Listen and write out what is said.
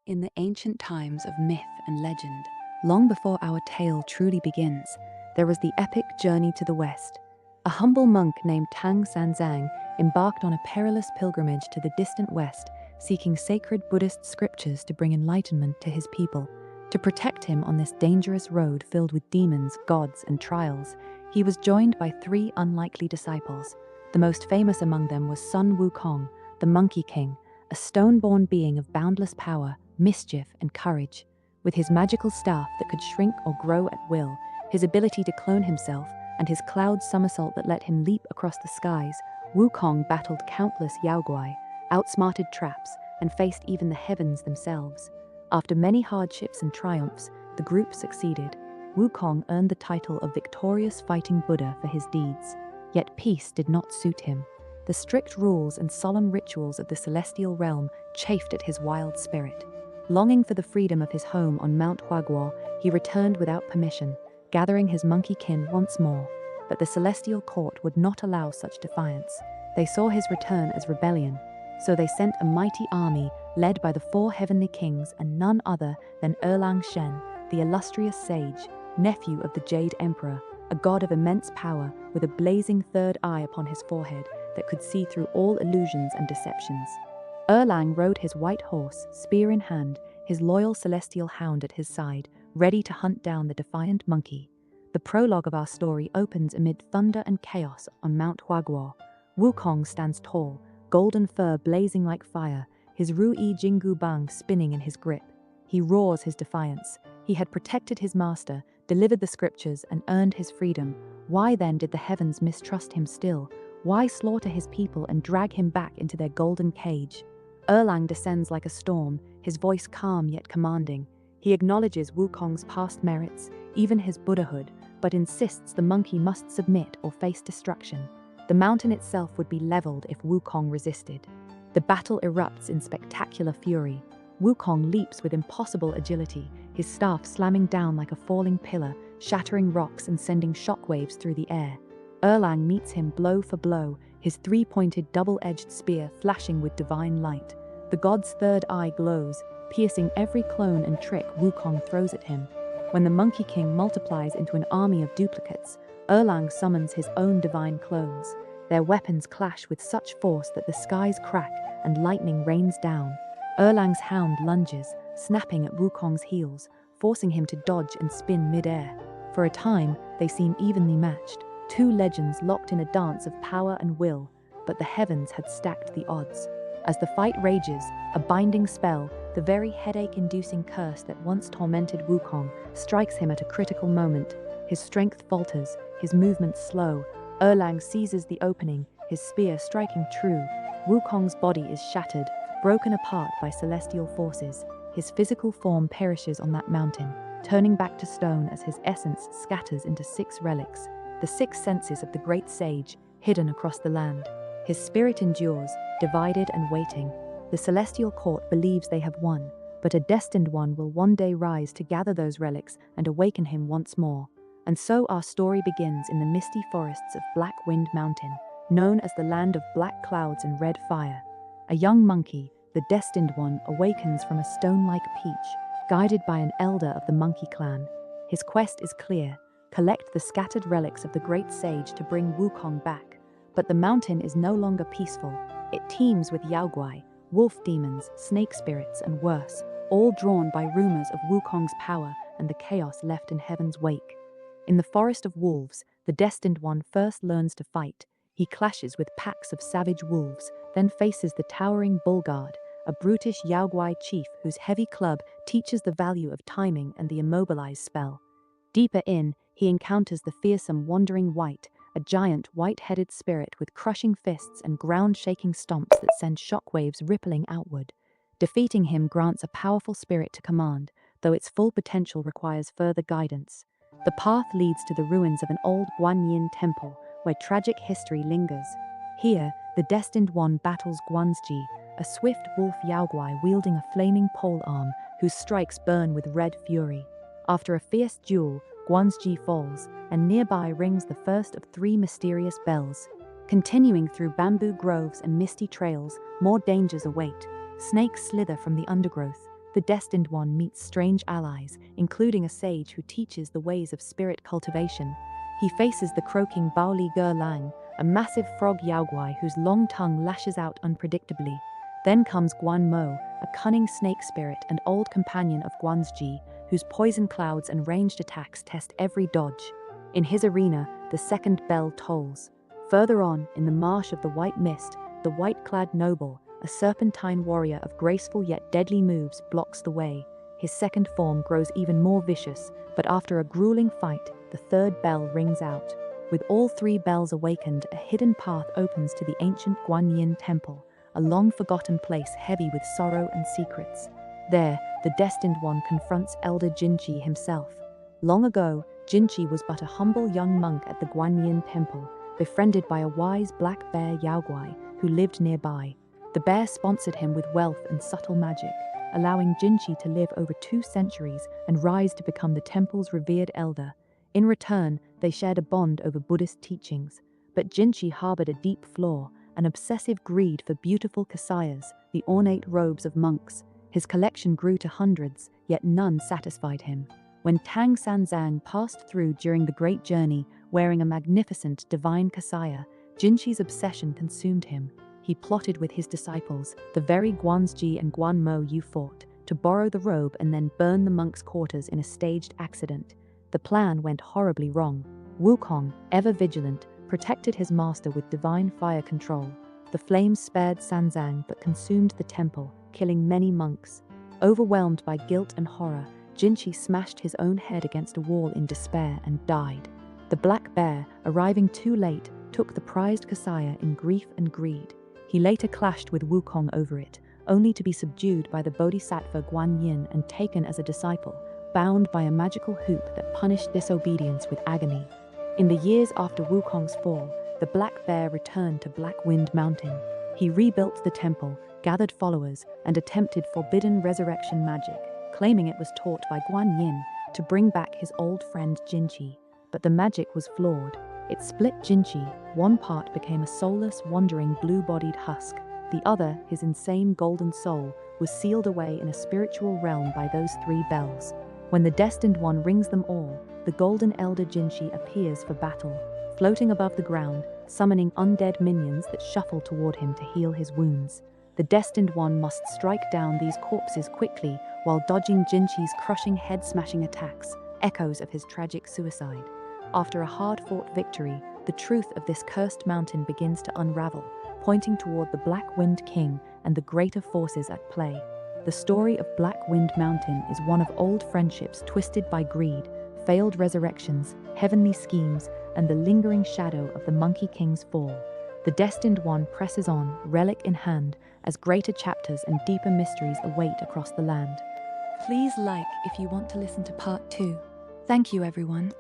In the ancient times of myth and legend, long before our tale truly begins, there was the epic journey to the west. A humble monk named Tang Sanzang embarked on a perilous pilgrimage to the distant west, seeking sacred Buddhist scriptures to bring enlightenment to his people. To protect him on this dangerous road filled with demons, gods, and trials, he was joined by three unlikely disciples. The most famous among them was Sun Wukong, the Monkey King, a stone-born being of boundless power, mischief, and courage. With his magical staff that could shrink or grow at will, his ability to clone himself, and his cloud somersault that let him leap across the skies, Wukong battled countless Yaoguai, outsmarted traps, and faced even the heavens themselves. After many hardships and triumphs, the group succeeded. Wukong earned the title of victorious fighting Buddha for his deeds. Yet peace did not suit him. The strict rules and solemn rituals of the celestial realm chafed at his wild spirit. Longing for the freedom of his home on Mount Huaguo, he returned without permission, gathering his monkey kin once more. But the celestial court would not allow such defiance. They saw his return as rebellion, so they sent a mighty army led by the four heavenly kings and none other than Erlang Shen, the illustrious sage, nephew of the Jade Emperor, a god of immense power with a blazing third eye upon his forehead that could see through all illusions and deceptions. Erlang rode his white horse, spear in hand, his loyal celestial hound at his side, ready to hunt down the defiant monkey. The prologue of our story opens amid thunder and chaos on Mount Huaguo. Wukong stands tall, golden fur blazing like fire, his Ruyi Jingu Bang spinning in his grip. He roars his defiance. He had protected his master, delivered the scriptures, and earned his freedom. Why then did the heavens mistrust him still? Why slaughter his people and drag him back into their golden cage? Erlang descends like a storm, his voice calm yet commanding. He acknowledges Wukong's past merits, even his Buddhahood, but insists the monkey must submit or face destruction. The mountain itself would be leveled if Wukong resisted. The battle erupts in spectacular fury. Wukong leaps with impossible agility, his staff slamming down like a falling pillar, shattering rocks and sending shockwaves through the air. Erlang meets him blow for blow, his three-pointed double-edged spear flashing with divine light. The god's third eye glows, piercing every clone and trick Wukong throws at him. When the Monkey King multiplies into an army of duplicates, Erlang summons his own divine clones. Their weapons clash with such force that the skies crack and lightning rains down. Erlang's hound lunges, snapping at Wukong's heels, forcing him to dodge and spin mid-air. For a time, they seem evenly matched, two legends locked in a dance of power and will, but the heavens had stacked the odds. As the fight rages, a binding spell, the very headache-inducing curse that once tormented Wukong, strikes him at a critical moment. His strength falters, his movements slow. Erlang seizes the opening, his spear striking true. Wukong's body is shattered, broken apart by celestial forces. His physical form perishes on that mountain, turning back to stone as his essence scatters into 6 relics, the 6 senses of the great sage, hidden across the land. His spirit endures, divided and waiting. The celestial court believes they have won, but a destined one will one day rise to gather those relics and awaken him once more. And so our story begins in the misty forests of Black Wind Mountain, known as the land of black clouds and red fire. A young monkey, the destined one, awakens from a stone-like peach, guided by an elder of the monkey clan. His quest is clear: collect the scattered relics of the great sage to bring Wukong back. But the mountain is no longer peaceful. It teems with Yaoguai, wolf demons, snake spirits, and worse, all drawn by rumors of Wukong's power and the chaos left in heaven's wake. In the forest of wolves, the destined one first learns to fight. He clashes with packs of savage wolves, then faces the towering bull guard, a brutish Yaoguai chief whose heavy club teaches the value of timing and the immobilize spell. Deeper in, he encounters the fearsome Wandering White, a giant white-headed spirit with crushing fists and ground-shaking stomps that send shockwaves rippling outward. Defeating him grants a powerful spirit to command, though its full potential requires further guidance. The path leads to the ruins of an old Guanyin temple, where tragic history lingers. Here, the destined one battles Guanzhi, a swift wolf Yaoguai wielding a flaming polearm whose strikes burn with red fury. After a fierce duel, Guanzhi falls, and nearby rings the first of 3 mysterious bells. Continuing through bamboo groves and misty trails, more dangers await. Snakes slither from the undergrowth, the Destined One meets strange allies, including a sage who teaches the ways of spirit cultivation. He faces the croaking Baoli Ger Lang, a massive frog yaoguai whose long tongue lashes out unpredictably. Then comes Guan Mo, a cunning snake spirit and old companion of Guanzi, whose poison clouds and ranged attacks test every dodge. In his arena, the second bell tolls. Further on, in the marsh of the White Mist, the white-clad noble, a serpentine warrior of graceful yet deadly moves, blocks the way. His second form grows even more vicious, but after a grueling fight, the third bell rings out. With all three bells awakened, a hidden path opens to the ancient Guanyin Temple, a long-forgotten place heavy with sorrow and secrets. There, the Destined One confronts Elder Jinchi himself. Long ago, Jinchi was but a humble young monk at the Guanyin Temple, befriended by a wise black bear yaoguai who lived nearby. The bear sponsored him with wealth and subtle magic, allowing Jinchi to live over 2 centuries and rise to become the temple's revered elder. In return, they shared a bond over Buddhist teachings, but Jinchi harbored a deep flaw, an obsessive greed for beautiful kasayas, the ornate robes of monks. His collection grew to hundreds, yet none satisfied him. When Tang Sanzang passed through during the Great Journey, wearing a magnificent divine kasaya, Jinchi's obsession consumed him. He plotted with his disciples, the very Guanzi and Guan Mo you fought, to borrow the robe and then burn the monks' quarters in a staged accident. The plan went horribly wrong. Wukong, ever vigilant, protected his master with divine fire control. The flames spared Sanzang but consumed the temple, killing many monks. Overwhelmed by guilt and horror, Jinchi smashed his own head against a wall in despair and died. The black bear, arriving too late, took the prized kasaya in grief and greed. He later clashed with Wukong over it, only to be subdued by the Bodhisattva Guanyin and taken as a disciple, bound by a magical hoop that punished disobedience with agony. In the years after Wukong's fall, the black bear returned to Black Wind Mountain. He rebuilt the temple, gathered followers, and attempted forbidden resurrection magic, claiming it was taught by Guanyin to bring back his old friend Jinchi. But the magic was flawed. It split Jinchi. One part became a soulless, wandering, blue-bodied husk. The other, his insane golden soul, was sealed away in a spiritual realm by those 3 bells. When the Destined One rings them all, the golden elder Jinchi appears for battle, floating above the ground, summoning undead minions that shuffle toward him to heal his wounds. The Destined One must strike down these corpses quickly while dodging Jinchi's crushing head-smashing attacks, echoes of his tragic suicide. After a hard-fought victory, the truth of this cursed mountain begins to unravel, pointing toward the Black Wind King and the greater forces at play. The story of Black Wind Mountain is one of old friendships twisted by greed, failed resurrections, heavenly schemes, and the lingering shadow of the Monkey King's fall. The Destined One presses on, relic in hand, as greater chapters and deeper mysteries await across the land. Please like if you want to listen to part 2. Thank you, everyone.